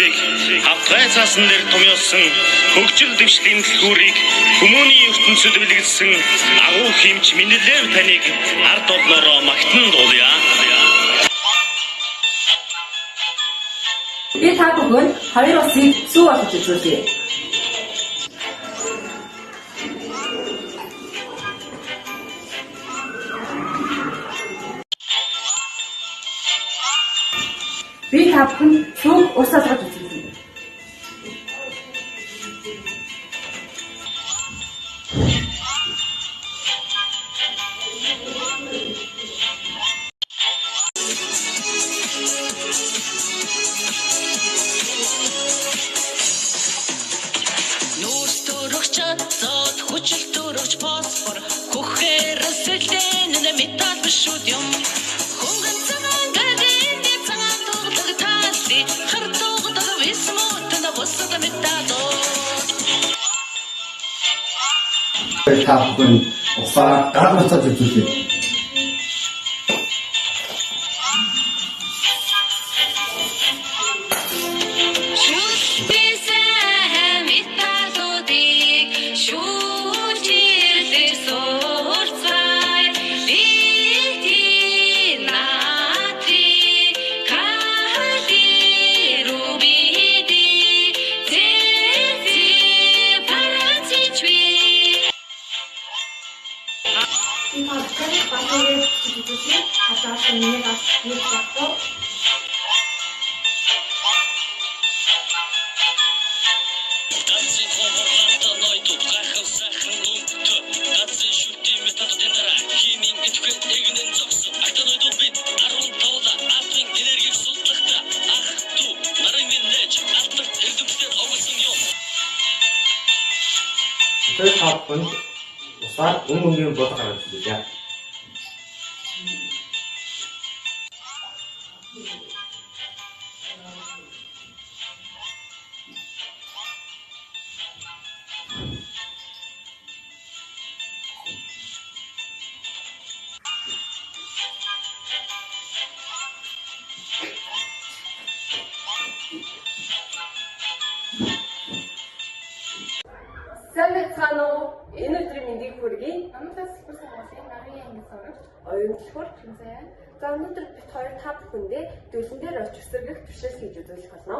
шиг хавтгай цаасан дээр томьёосон хөгжил дэвшлийн дэлгүүрийг хүмүүний ертөнцид бэлгэлсэн агуу хэмж Минилев таныг ард олноороо магтан дуулъя. Би та бүхэнд хоёр усыг сүү болгож үзүүлье. Би та бүхэнд сүүг ус болгож үзүүлье. Зод хүчил төрөвч фосфор хүхээр сэлэн метал бишүүд юм хөнгөн цагаан гадын цагаан тоглог таали хартогдог висмот на босод метало та бүхэн усаа гар буцаад үзүүлээ. Тэр хавханд усаар өнгийн бод гаргаж үзье. Сайн байцгаана уу? Энэ өдрийн мэндийг хүргэе. Намтас их сургуулийн нарийн анги сурагч Оюун төлхөр. Заяа. За өнөөдөр бид хоёр та бүхэндээ дүүлэн дээр очиж өсөргөх туршил хийж үзүүлэх болно.